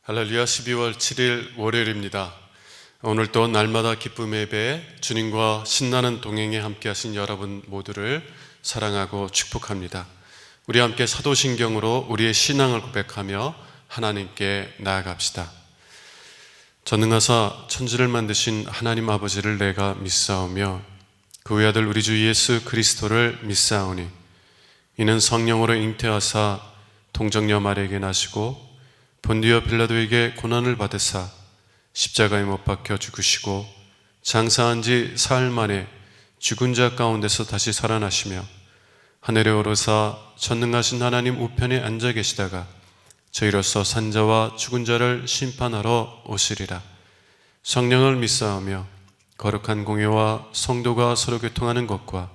할렐루야. 12월 7일 월요일입니다. 오늘 또 날마다 기쁨의 예배 주님과 신나는 동행에 함께 하신 여러분 모두를 사랑하고 축복합니다. 우리 함께 사도신경으로 우리의 신앙을 고백하며 하나님께 나아갑시다. 전능하사 천지를 만드신 하나님 아버지를 내가 믿사오며 그 외아들 우리 주 예수 그리스도를 믿사오니 이는 성령으로 잉태하사 동정녀 마리아에게 나시고 본디오 빌라도에게 고난을 받으사 십자가에 못 박혀 죽으시고 장사한 지 사흘 만에 죽은 자 가운데서 다시 살아나시며 하늘에 오르사 전능하신 하나님 우편에 앉아 계시다가 저희로서 산자와 죽은 자를 심판하러 오시리라. 성령을 믿사오며 거룩한 공회와 성도가 서로 교통하는 것과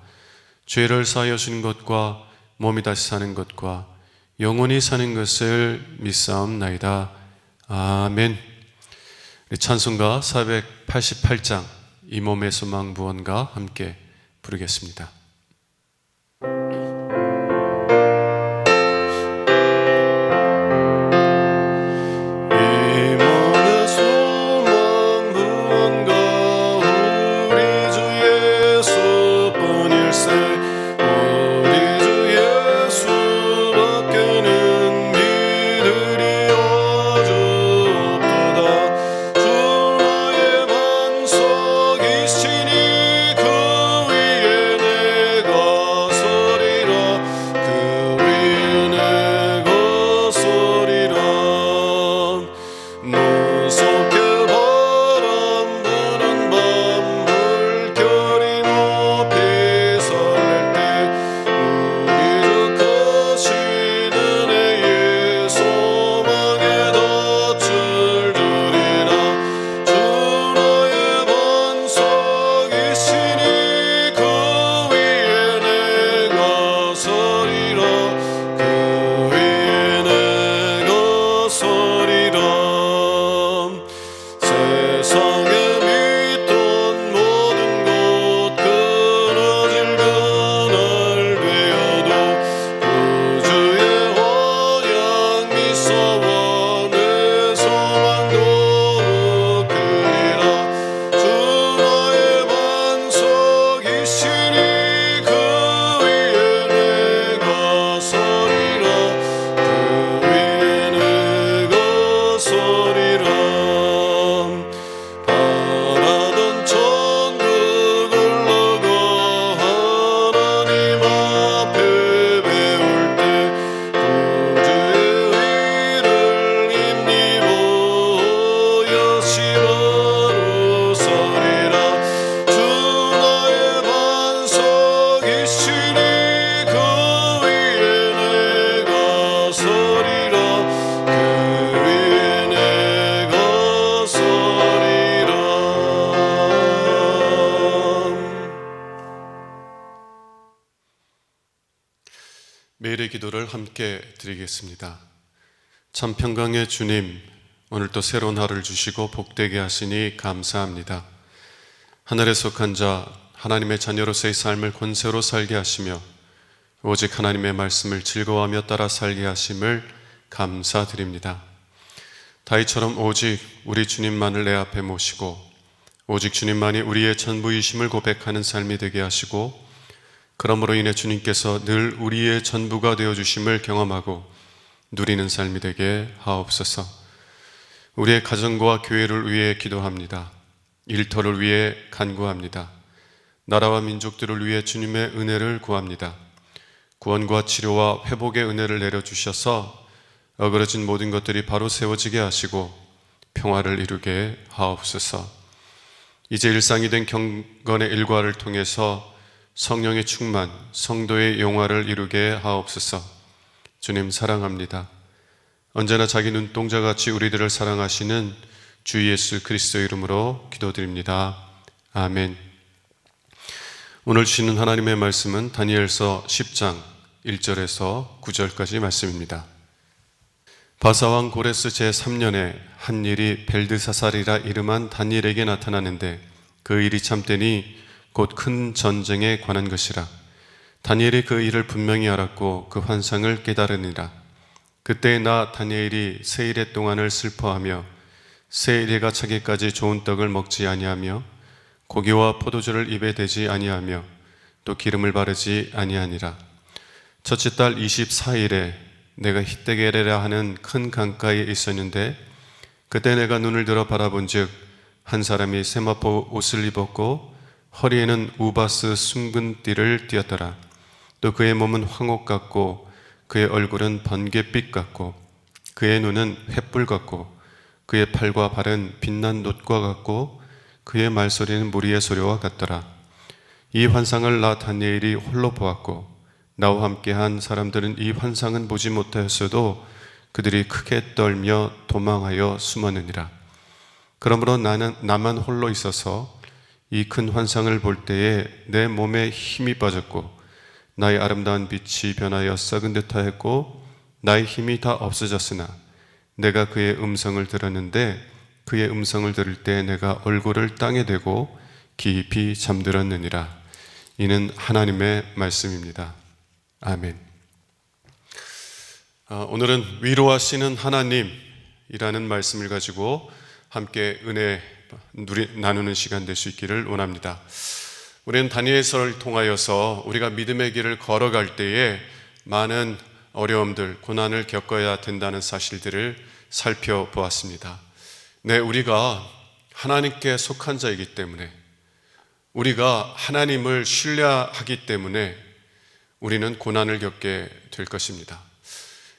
죄를 사하여 주는 것과 몸이 다시 사는 것과 영원히 사는 것을 믿사옵나이다. 아멘. 찬송가 488장 이 몸의 소망 부원과 함께 부르겠습니다. 매일의 기도를 함께 드리겠습니다. 참 평강의 주님, 오늘 또 새로운 하루를 주시고 복되게 하시니 감사합니다. 하늘에 속한 자, 하나님의 자녀로서의 삶을 권세로 살게 하시며 오직 하나님의 말씀을 즐거워하며 따라 살게 하심을 감사드립니다. 다윗처럼 오직 우리 주님만을 내 앞에 모시고 오직 주님만이 우리의 전부이심을 고백하는 삶이 되게 하시고 그러므로 인해 주님께서 늘 우리의 전부가 되어주심을 경험하고 누리는 삶이 되게 하옵소서. 우리의 가정과 교회를 위해 기도합니다. 일터를 위해 간구합니다. 나라와 민족들을 위해 주님의 은혜를 구합니다. 구원과 치료와 회복의 은혜를 내려주셔서 어그러진 모든 것들이 바로 세워지게 하시고 평화를 이루게 하옵소서. 이제 일상이 된 경건의 일과를 통해서 성령의 충만, 성도의 용화를 이루게 하옵소서. 주님 사랑합니다. 언제나 자기 눈동자같이 우리들을 사랑하시는 주 예수 그리스도 이름으로 기도드립니다. 아멘. 오늘 주시는 하나님의 말씀은 다니엘서 10장 1절에서 9절까지 말씀입니다. 바사왕 고레스 제3년에 한 일이 벨드사살이라 이름한 다니엘에게 나타나는데 그 일이 참되니 곧 큰 전쟁에 관한 것이라. 다니엘이 그 일을 분명히 알았고 그 환상을 깨달으니라. 그때 나 다니엘이 세 이레 동안을 슬퍼하며 세 이레가 차기까지 좋은 떡을 먹지 아니하며 고기와 포도주를 입에 대지 아니하며 또 기름을 바르지 아니하니라. 첫째 달 24일에 내가 히데게레라 하는 큰 강가에 있었는데 그때 내가 눈을 들어 바라본즉 한 사람이 세마포 옷을 입었고 허리에는 우바스 숭근 띠를 띠었더라. 또 그의 몸은 황옥 같고 그의 얼굴은 번갯빛 같고 그의 눈은 횃불 같고 그의 팔과 발은 빛난 놋과 같고 그의 말소리는 무리의 소리와 같더라. 이 환상을 나 다니엘이 홀로 보았고 나와 함께한 사람들은 이 환상은 보지 못하였어도 그들이 크게 떨며 도망하여 숨었느니라. 그러므로 나만 홀로 있어서 이 큰 환상을 볼 때에 내 몸에 힘이 빠졌고 나의 아름다운 빛이 변하여 썩은 듯하였고 나의 힘이 다 없어졌으나 내가 그의 음성을 들었는데 그의 음성을 들을 때 내가 얼굴을 땅에 대고 깊이 잠들었느니라. 이는 하나님의 말씀입니다. 아멘. 오늘은 위로하시는 하나님이라는 말씀을 가지고 함께 은혜 나누는 시간 될 수 있기를 원합니다. 우리는 다니엘서를 통하여서 우리가 믿음의 길을 걸어갈 때에 많은 어려움들, 고난을 겪어야 된다는 사실들을 살펴보았습니다. 네, 우리가 하나님께 속한 자이기 때문에, 우리가 하나님을 신뢰하기 때문에 우리는 고난을 겪게 될 것입니다.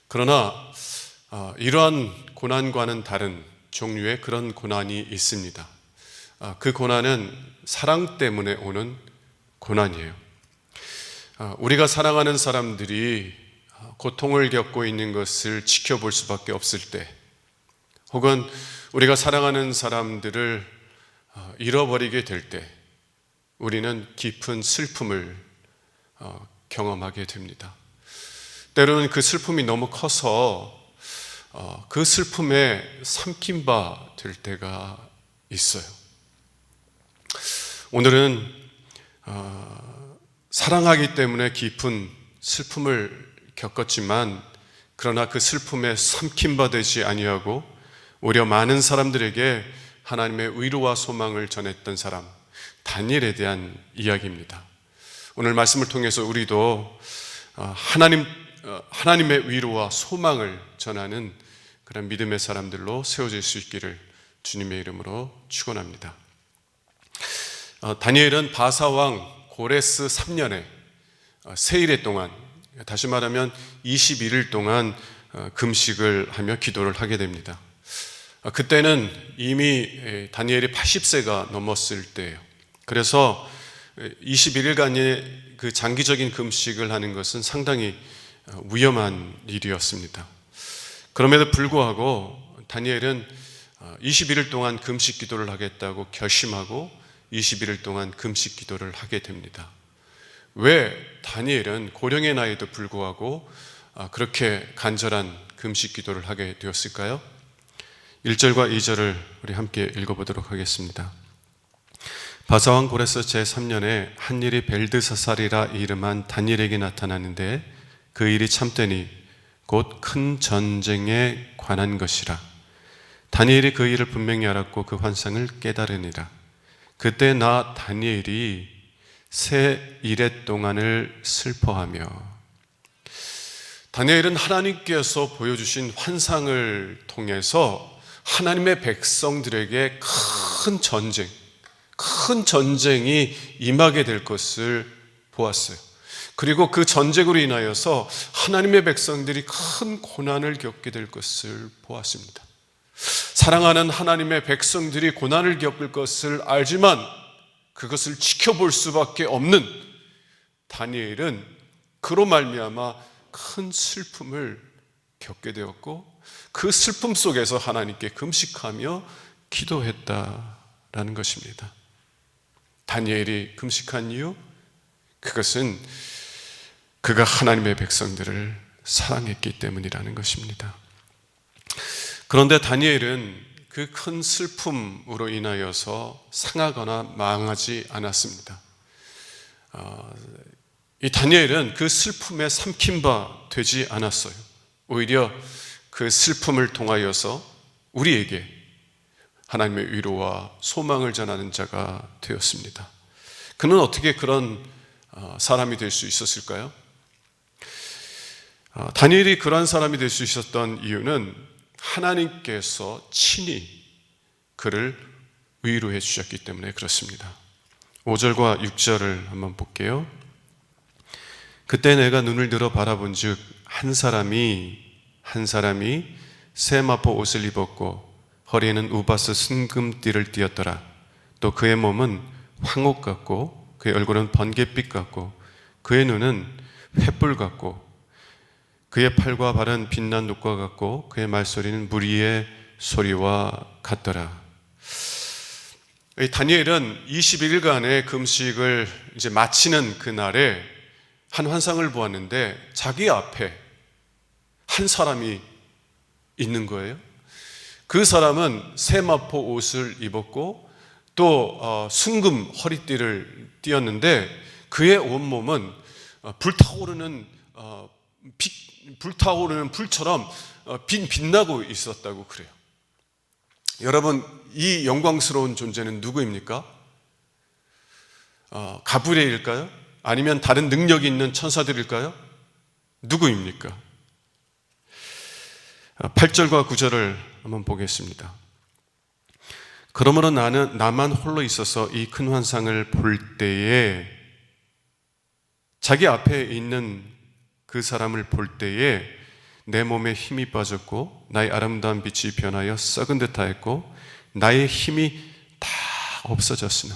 그러나 이러한 고난과는 다른 종류의 그런 고난이 있습니다. 그 고난은 사랑 때문에 오는 고난이에요. 우리가 사랑하는 사람들이 고통을 겪고 있는 것을 지켜볼 수밖에 없을 때, 혹은 우리가 사랑하는 사람들을 잃어버리게 될 때 우리는 깊은 슬픔을 경험하게 됩니다. 때로는 그 슬픔이 너무 커서 그 슬픔에 삼킨 바 될 때가 있어요. 오늘은 사랑하기 때문에 깊은 슬픔을 겪었지만 그러나 그 슬픔에 삼킨 바 되지 아니하고 오히려 많은 사람들에게 하나님의 위로와 소망을 전했던 사람, 다니엘에 대한 이야기입니다. 오늘 말씀을 통해서 우리도 하나님의 위로와 소망을 전하는 그런 믿음의 사람들로 세워질 수 있기를 주님의 이름으로 축원합니다. 다니엘은 바사왕 고레스 3년에 세일의 동안, 다시 말하면 21일 동안 금식을 하며 기도를 하게 됩니다. 그때는 이미 다니엘이 80세가 넘었을 때예요. 그래서 21일간의 그 장기적인 금식을 하는 것은 상당히 위험한 일이었습니다. 그럼에도 불구하고 다니엘은 21일 동안 금식 기도를 하겠다고 결심하고 21일 동안 금식 기도를 하게 됩니다. 왜 다니엘은 고령의 나이에도 불구하고 그렇게 간절한 금식 기도를 하게 되었을까요? 1절과 2절을 우리 함께 읽어보도록 하겠습니다. 바사왕 고레스 제3년에 한 일이 벨드사살이라 이름한 다니엘에게 나타나는데 그 일이 참되니 곧 큰 전쟁에 관한 것이라. 다니엘이 그 일을 분명히 알았고 그 환상을 깨달으니라. 그때 나 다니엘이 세 이레 동안을 슬퍼하며, 다니엘은 하나님께서 보여주신 환상을 통해서 하나님의 백성들에게 큰 전쟁이 임하게 될 것을 보았어요. 그리고 그 전쟁으로 인하여서 하나님의 백성들이 큰 고난을 겪게 될 것을 보았습니다. 사랑하는 하나님의 백성들이 고난을 겪을 것을 알지만 그것을 지켜볼 수밖에 없는 다니엘은 그로 말미암아 큰 슬픔을 겪게 되었고 그 슬픔 속에서 하나님께 금식하며 기도했다라는 것입니다. 다니엘이 금식한 이유, 그것은 그가 하나님의 백성들을 사랑했기 때문이라는 것입니다. 그런데 다니엘은 그 큰 슬픔으로 인하여서 상하거나 망하지 않았습니다. 이 다니엘은 그 슬픔에 삼킨 바 되지 않았어요. 오히려 그 슬픔을 통하여서 우리에게 하나님의 위로와 소망을 전하는 자가 되었습니다. 그는 어떻게 그런 사람이 될 수 있었을까요? 다니엘이 그런 사람이 될 수 있었던 이유는 하나님께서 친히 그를 위로해 주셨기 때문에 그렇습니다. 5절과 6절을 한번 볼게요. 그때 내가 눈을 들어 바라본 즉 한 사람이 세마포 옷을 입었고 허리에는 우바스 순금띠를 띠었더라. 또 그의 몸은 황옥 같고 그의 얼굴은 번갯빛 같고 그의 눈은 횃불 같고 그의 팔과 발은 빛난 녹과 같고 그의 말소리는 무리의 소리와 같더라. 다니엘은 21일간의 금식을 이제 마치는 그날에 한 환상을 보았는데 자기 앞에 한 사람이 있는 거예요. 그 사람은 세마포 옷을 입었고 또 순금 허리띠를 띠었는데 그의 온몸은 불타오르는 불처럼 빛나고 있었다고 그래요. 여러분, 이 영광스러운 존재는 누구입니까? 가브리엘일까요? 아니면 다른 능력이 있는 천사들일까요? 누구입니까? 8절과 9절을 한번 보겠습니다. 그러므로 나만 홀로 있어서 이 큰 환상을 볼 때에 자기 앞에 있는 그 사람을 볼 때에 내 몸에 힘이 빠졌고 나의 아름다운 빛이 변하여 썩은 듯하였고 나의 힘이 다 없어졌으나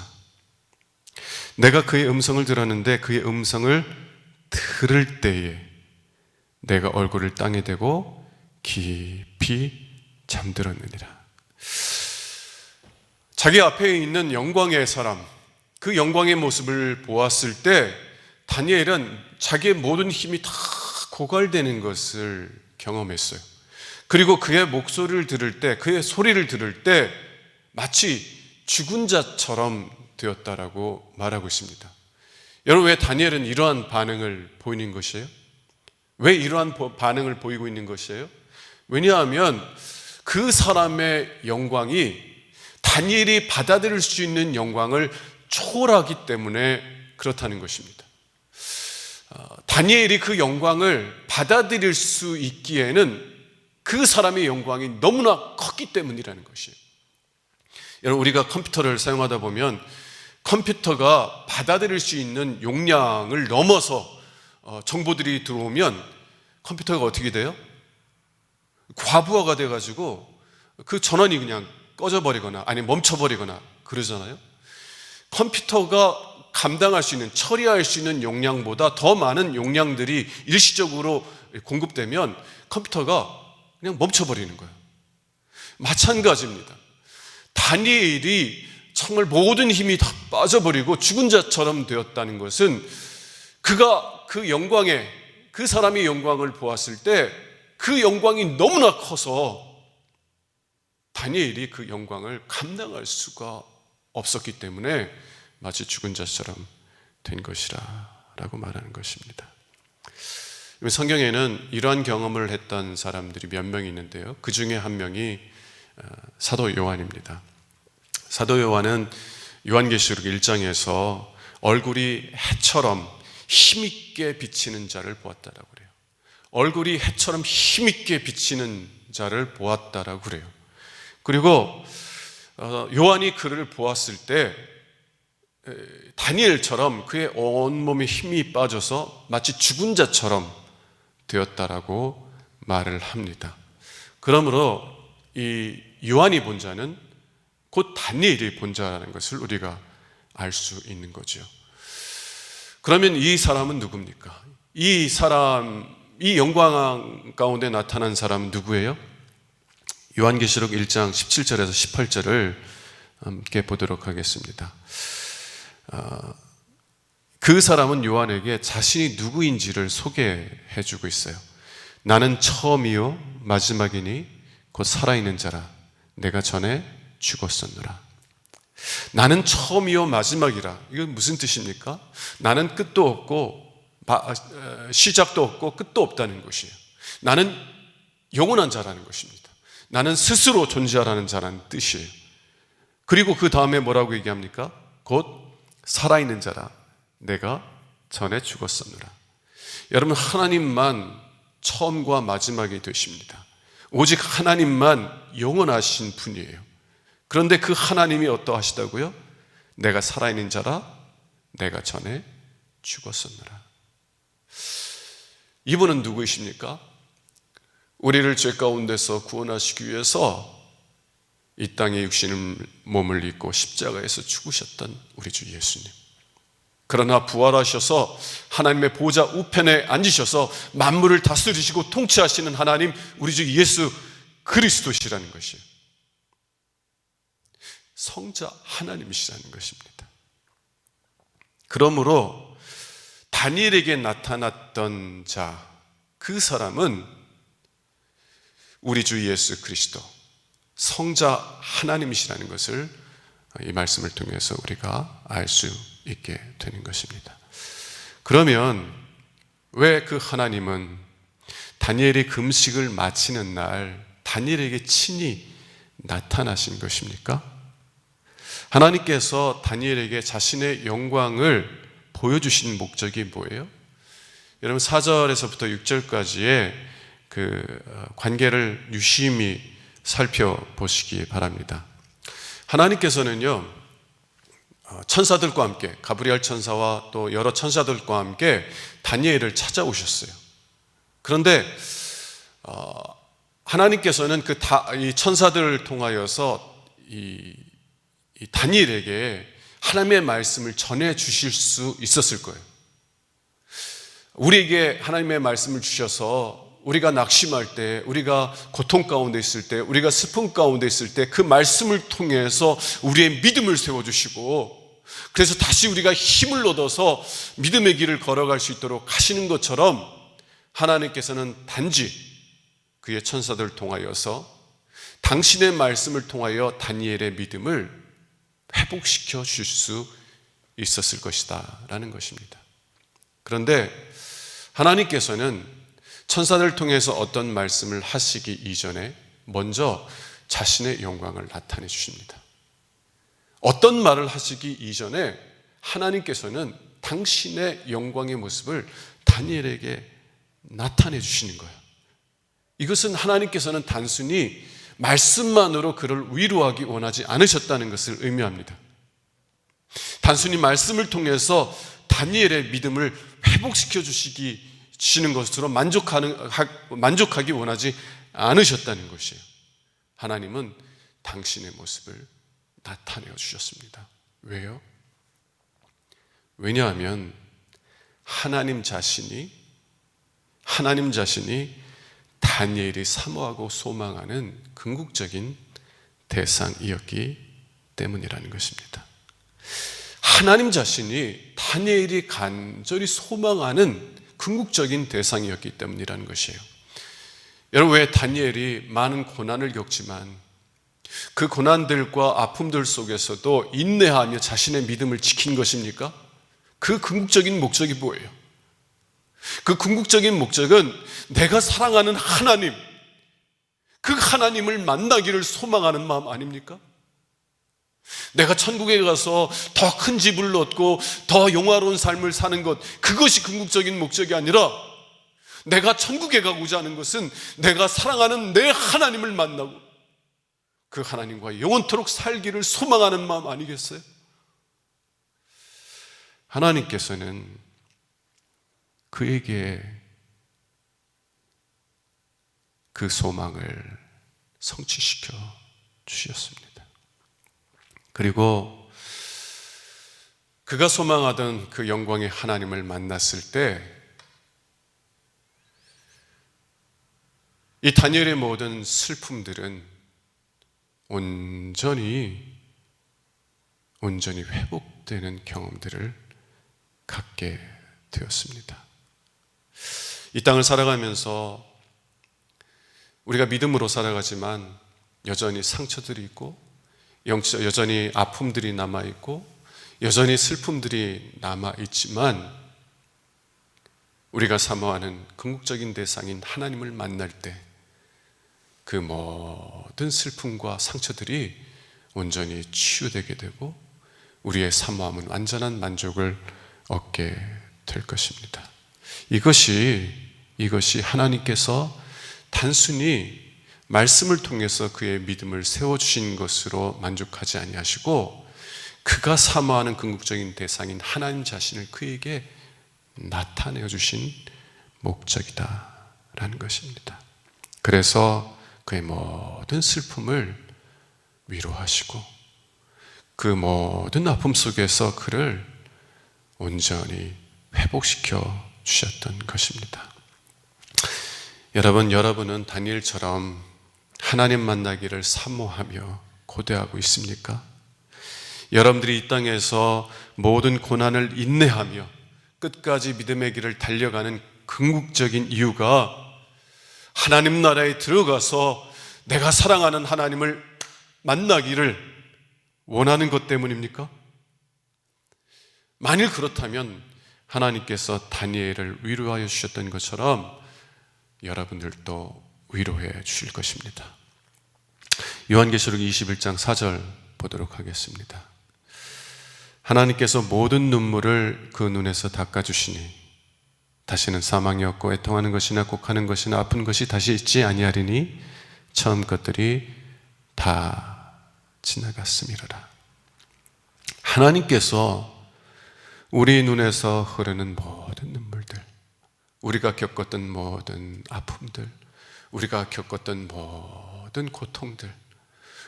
내가 그의 음성을 들었는데 그의 음성을 들을 때에 내가 얼굴을 땅에 대고 깊이 잠들었느니라. 자기 앞에 있는 영광의 사람, 그 영광의 모습을 보았을 때 다니엘은 자기의 모든 힘이 다 고갈되는 것을 경험했어요. 그리고 그의 목소리를 들을 때, 그의 소리를 들을 때 마치 죽은 자처럼 되었다라고 말하고 있습니다. 여러분, 왜 다니엘은 이러한 반응을 보이는 것이에요? 왜 이러한 반응을 보이고 있는 것이에요? 왜냐하면 그 사람의 영광이 다니엘이 받아들일 수 있는 영광을 초월하기 때문에 그렇다는 것입니다. 다니엘이 그 영광을 받아들일 수 있기에는 그 사람의 영광이 너무나 컸기 때문이라는 것이에요. 여러분, 우리가 컴퓨터를 사용하다 보면 컴퓨터가 받아들일 수 있는 용량을 넘어서 정보들이 들어오면 컴퓨터가 어떻게 돼요? 과부하가 돼가지고 그 전원이 그냥 꺼져버리거나 아니 멈춰버리거나 그러잖아요. 컴퓨터가 감당할 수 있는, 처리할 수 있는 용량보다 더 많은 용량들이 일시적으로 공급되면 컴퓨터가 그냥 멈춰버리는 거예요. 마찬가지입니다. 다니엘이 정말 모든 힘이 다 빠져버리고 죽은 자처럼 되었다는 것은 그가 그 영광에, 그 사람의 영광을 보았을 때 그 영광이 너무나 커서 다니엘이 그 영광을 감당할 수가 없었기 때문에 마치 죽은 자처럼 된 것이라고 말하는 것입니다. 성경에는 이러한 경험을 했던 사람들이 몇 명이 있는데요. 그 중에 한 명이 사도 요한입니다. 사도 요한은 요한계시록 1장에서 얼굴이 해처럼 힘있게 비치는 자를 보았다라고 그래요. 얼굴이 해처럼 힘있게 비치는 자를 보았다라고 그래요. 그리고 요한이 그를 보았을 때 다니엘처럼 그의 온몸에 힘이 빠져서 마치 죽은 자처럼 되었다라고 말을 합니다. 그러므로 이 요한이 본 자는 곧 다니엘이 본 자라는 것을 우리가 알 수 있는 거죠. 그러면 이 사람은 누굽니까? 이 영광 가운데 나타난 사람은 누구예요? 요한계시록 1장 17절에서 18절을 함께 보도록 하겠습니다. 그 사람은 요한에게 자신이 누구인지를 소개해 주고 있어요. 나는 처음이요 마지막이니 곧 살아있는 자라. 내가 전에 죽었었노라. 나는 처음이요 마지막이라. 이건 무슨 뜻입니까? 나는 끝도 없고 시작도 없고 끝도 없다는 것이에요. 나는 영원한 자라는 것입니다. 나는 스스로 존재하라는 자라는 뜻이에요. 그리고 그 다음에 뭐라고 얘기합니까? 곧 살아있는 자라 내가 전에 죽었었느라. 여러분, 하나님만 처음과 마지막이 되십니다. 오직 하나님만 영원하신 분이에요. 그런데 그 하나님이 어떠하시다고요? 내가 살아있는 자라 내가 전에 죽었었느라. 이분은 누구이십니까? 우리를 죄 가운데서 구원하시기 위해서 이 땅에 육신의 몸을 입고 십자가에서 죽으셨던 우리 주 예수님. 그러나 부활하셔서 하나님의 보좌 우편에 앉으셔서 만물을 다스리시고 통치하시는 하나님, 우리 주 예수 그리스도시라는 것이에요. 성자 하나님이시라는 것입니다. 그러므로 다니엘에게 나타났던 자, 그 사람은 우리 주 예수 그리스도, 성자 하나님이시라는 것을 이 말씀을 통해서 우리가 알 수 있게 되는 것입니다. 그러면 왜 그 하나님은 다니엘이 금식을 마치는 날 다니엘에게 친히 나타나신 것입니까? 하나님께서 다니엘에게 자신의 영광을 보여주신 목적이 뭐예요? 여러분, 4절에서부터 6절까지의 그 관계를 유심히 살펴보시기 바랍니다. 하나님께서는요, 천사들과 함께, 가브리엘 천사와 또 여러 천사들과 함께 다니엘을 찾아오셨어요. 그런데 하나님께서는 이 천사들을 통하여서 이 다니엘에게 하나님의 말씀을 전해 주실 수 있었을 거예요. 우리에게 하나님의 말씀을 주셔서 우리가 낙심할 때, 우리가 고통 가운데 있을 때, 우리가 슬픔 가운데 있을 때 그 말씀을 통해서 우리의 믿음을 세워주시고, 그래서 다시 우리가 힘을 얻어서 믿음의 길을 걸어갈 수 있도록 하시는 것처럼 하나님께서는 단지 그의 천사들을 통하여서 당신의 말씀을 통하여 다니엘의 믿음을 회복시켜 주실 수 있었을 것이다 라는 것입니다. 그런데 하나님께서는 천사들을 통해서 어떤 말씀을 하시기 이전에 먼저 자신의 영광을 나타내 주십니다. 어떤 말을 하시기 이전에 하나님께서는 당신의 영광의 모습을 다니엘에게 나타내 주시는 거예요. 이것은 하나님께서는 단순히 말씀만으로 그를 위로하기 원하지 않으셨다는 것을 의미합니다. 단순히 말씀을 통해서 다니엘의 믿음을 회복시켜 주시는 것으로 만족하기 원하지 않으셨다는 것이에요. 하나님은 당신의 모습을 나타내어 주셨습니다. 왜요? 왜냐하면 하나님 자신이 다니엘이 사모하고 소망하는 궁극적인 대상이었기 때문이라는 것입니다. 하나님 자신이 다니엘이 간절히 소망하는 궁극적인 대상이었기 때문이라는 것이에요. 여러분, 왜 다니엘이 많은 고난을 겪지만 그 고난들과 아픔들 속에서도 인내하며 자신의 믿음을 지킨 것입니까? 그 궁극적인 목적이 뭐예요? 그 궁극적인 목적은 내가 사랑하는 하나님, 그 하나님을 만나기를 소망하는 마음 아닙니까? 내가 천국에 가서 더 큰 집을 얻고 더 영화로운 삶을 사는 것, 그것이 궁극적인 목적이 아니라 내가 천국에 가고자 하는 것은 내가 사랑하는 내 하나님을 만나고 그 하나님과 영원토록 살기를 소망하는 마음 아니겠어요? 하나님께서는 그에게 그 소망을 성취시켜 주셨습니다. 그리고 그가 소망하던 그 영광의 하나님을 만났을 때 이 다니엘의 모든 슬픔들은 온전히 회복되는 경험들을 갖게 되었습니다. 이 땅을 살아가면서 우리가 믿음으로 살아가지만 여전히 상처들이 있고 여전히 아픔들이 남아있고 여전히 슬픔들이 남아있지만 우리가 사모하는 궁극적인 대상인 하나님을 만날 때 그 모든 슬픔과 상처들이 온전히 치유되게 되고 우리의 사모함은 완전한 만족을 얻게 될 것입니다. 이것이 하나님께서 단순히 말씀을 통해서 그의 믿음을 세워주신 것으로 만족하지 아니하시고 그가 사모하는 궁극적인 대상인 하나님 자신을 그에게 나타내어 주신 목적이다라는 것입니다. 그래서 그의 모든 슬픔을 위로하시고 그 모든 아픔 속에서 그를 온전히 회복시켜 주셨던 것입니다. 여러분은 다니엘처럼 하나님 만나기를 사모하며 고대하고 있습니까? 여러분들이 이 땅에서 모든 고난을 인내하며 끝까지 믿음의 길을 달려가는 궁극적인 이유가 하나님 나라에 들어가서 내가 사랑하는 하나님을 만나기를 원하는 것 때문입니까? 만일 그렇다면 하나님께서 다니엘을 위로하여 주셨던 것처럼 여러분들도 위로해 주실 것입니다. 요한계시록 21장 4절 보도록 하겠습니다. 하나님께서 모든 눈물을 그 눈에서 닦아주시니 다시는 사망이 없고 애통하는 것이나 곡하는 것이나 아픈 것이 다시 있지 아니하리니 처음 것들이 다 지나갔음이로라. 하나님께서 우리 눈에서 흐르는 모든 눈물들, 우리가 겪었던 모든 아픔들, 우리가 겪었던 모든 고통들,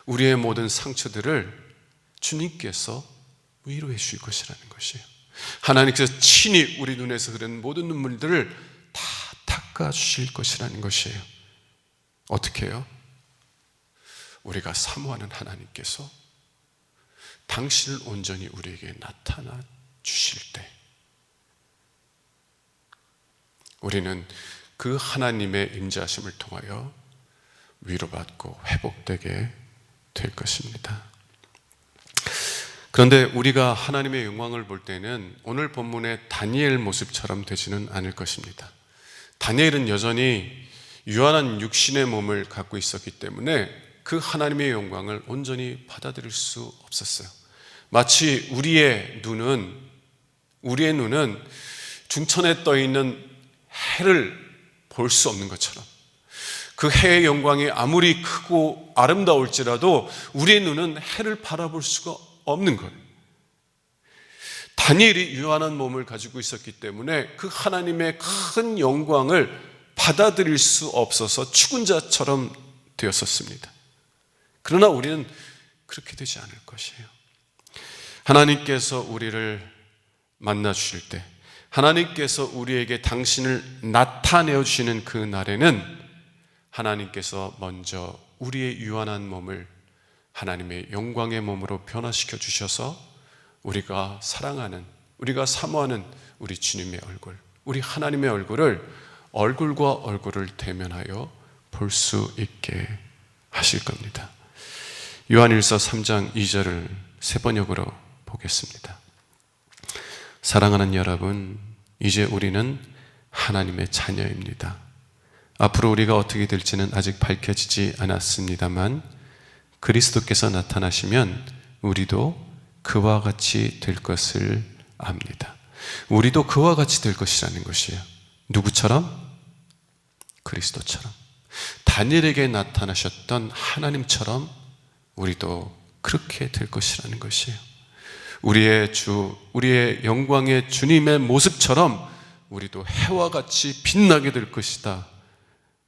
우리의 모든 상처들을 주님께서 위로해 주실 것이라는 것이에요. 하나님께서 친히 우리 눈에서 흐르는 모든 눈물들을 다 닦아 주실 것이라는 것이에요. 어떻게 해요? 우리가 사모하는 하나님께서 당신을 온전히 우리에게 나타나 주실 때 우리는 그 하나님의 임재하심을 통하여 위로받고 회복되게 될 것입니다. 그런데 우리가 하나님의 영광을 볼 때는 오늘 본문의 다니엘 모습처럼 되지는 않을 것입니다. 다니엘은 여전히 유한한 육신의 몸을 갖고 있었기 때문에 그 하나님의 영광을 온전히 받아들일 수 없었어요. 마치 우리의 눈은 중천에 떠 있는 해를 볼 수 없는 것처럼 그 해의 영광이 아무리 크고 아름다울지라도 우리의 눈은 해를 바라볼 수가 없는 거예요. 다니엘이 유한한 몸을 가지고 있었기 때문에 그 하나님의 큰 영광을 받아들일 수 없어서 죽은 자처럼 되었었습니다. 그러나 우리는 그렇게 되지 않을 것이에요. 하나님께서 우리를 만나 주실 때, 하나님께서 우리에게 당신을 나타내어 주시는 그 날에는 하나님께서 먼저 우리의 유한한 몸을 하나님의 영광의 몸으로 변화시켜 주셔서 우리가 사랑하는, 우리가 사모하는 우리 주님의 얼굴, 우리 하나님의 얼굴을 얼굴과 얼굴을 대면하여 볼 수 있게 하실 겁니다. 요한일서 3장 2절을 세 번역으로 보겠습니다. 사랑하는 여러분, 이제 우리는 하나님의 자녀입니다. 앞으로 우리가 어떻게 될지는 아직 밝혀지지 않았습니다만 그리스도께서 나타나시면 우리도 그와 같이 될 것을 압니다. 우리도 그와 같이 될 것이라는 것이에요. 누구처럼? 그리스도처럼. 다니엘에게 나타나셨던 하나님처럼 우리도 그렇게 될 것이라는 것이에요. 우리의 주, 우리의 영광의 주님의 모습처럼 우리도 해와 같이 빛나게 될 것이다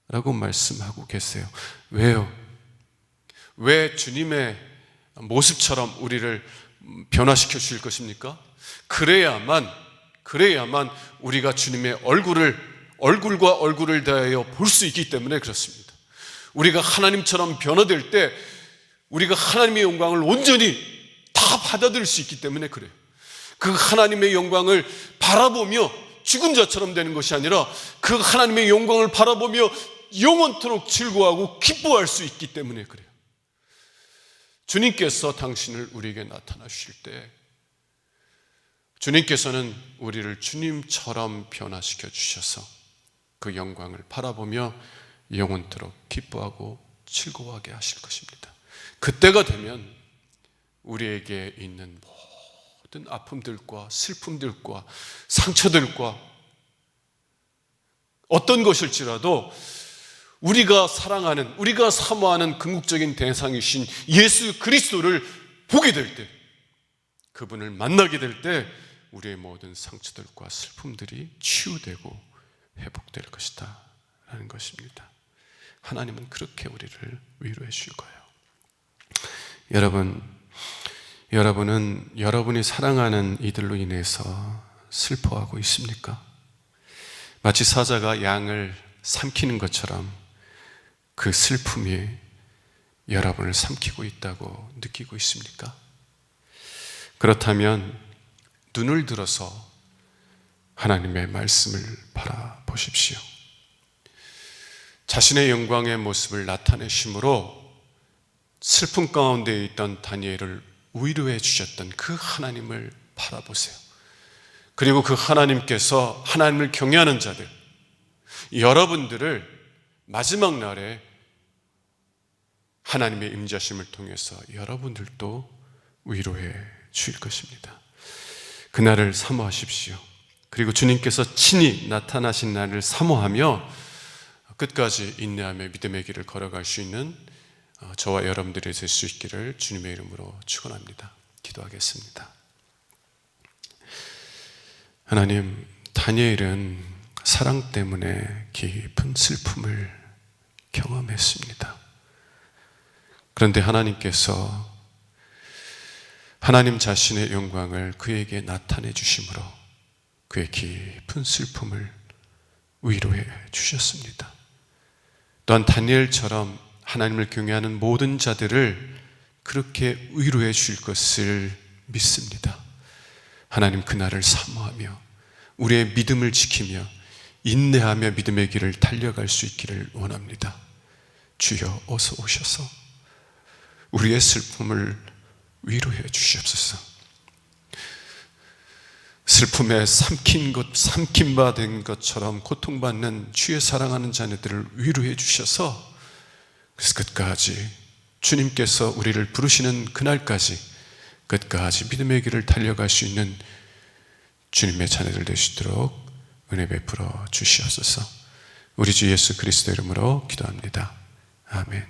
라고 말씀하고 계세요. 왜요? 왜 주님의 모습처럼 우리를 변화시켜 주실 것입니까? 그래야만 우리가 주님의 얼굴과 얼굴을 대하여 볼 수 있기 때문에 그렇습니다. 우리가 하나님처럼 변화될 때 우리가 하나님의 영광을 온전히 다 받아들일 수 있기 때문에 그래요. 그 하나님의 영광을 바라보며 죽은 자처럼 되는 것이 아니라 그 하나님의 영광을 바라보며 영원토록 즐거워하고 기뻐할 수 있기 때문에 그래요. 주님께서 당신을 우리에게 나타나 주실 때 주님께서는 우리를 주님처럼 변화시켜 주셔서 그 영광을 바라보며 영원토록 기뻐하고 즐거워하게 하실 것입니다. 그때가 되면 우리에게 있는 모든 아픔들과 슬픔들과 상처들과 어떤 것일지라도 우리가 사랑하는, 우리가 사모하는 궁극적인 대상이신 예수 그리스도를 보게 될 때, 그분을 만나게 될 때 우리의 모든 상처들과 슬픔들이 치유되고 회복될 것이다 라는 것입니다. 하나님은 그렇게 우리를 위로해 주실 거예요. 여러분은 여러분이 사랑하는 이들로 인해서 슬퍼하고 있습니까? 마치 사자가 양을 삼키는 것처럼 그 슬픔이 여러분을 삼키고 있다고 느끼고 있습니까? 그렇다면 눈을 들어서 하나님의 말씀을 바라보십시오. 자신의 영광의 모습을 나타내심으로 슬픔 가운데 있던 다니엘을 위로해 주셨던 그 하나님을 바라보세요. 그리고 그 하나님께서 하나님을 경외하는 자들, 여러분들을 마지막 날에 하나님의 임재하심을 통해서 여러분들도 위로해 주실 것입니다. 그날을 사모하십시오. 그리고 주님께서 친히 나타나신 날을 사모하며 끝까지 인내하며 믿음의 길을 걸어갈 수 있는 저와 여러분들이 될 수 있기를 주님의 이름으로 축원합니다. 기도하겠습니다. 하나님, 다니엘은 사랑 때문에 깊은 슬픔을 경험했습니다. 그런데 하나님께서 하나님 자신의 영광을 그에게 나타내 주심으로 그의 깊은 슬픔을 위로해 주셨습니다. 또한 다니엘처럼 하나님을 경외하는 모든 자들을 그렇게 위로해 주실 것을 믿습니다. 하나님, 그날을 사모하며 우리의 믿음을 지키며 인내하며 믿음의 길을 달려갈 수 있기를 원합니다. 주여, 어서 오셔서 우리의 슬픔을 위로해 주시옵소서. 슬픔에 삼킴바 된 것처럼 고통받는 주의 사랑하는 자녀들을 위로해 주셔서 그래서 끝까지 주님께서 우리를 부르시는 그날까지 끝까지 믿음의 길을 달려갈 수 있는 주님의 자녀들 되시도록 은혜 베풀어 주시옵소서. 우리 주 예수 그리스도 이름으로 기도합니다. 아멘.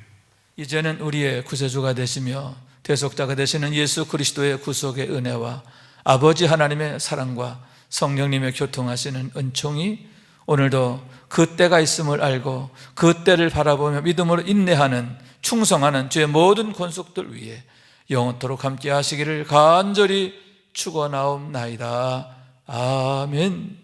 이제는 우리의 구세주가 되시며 대속자가 되시는 예수 그리스도의 구속의 은혜와 아버지 하나님의 사랑과 성령님의 교통하시는 은총이 오늘도 그 때가 있음을 알고 그 때를 바라보며 믿음으로 인내하는 충성하는 주의 모든 권속들 위에 영원토록 함께 하시기를 간절히 축원하옵나이다. 아멘.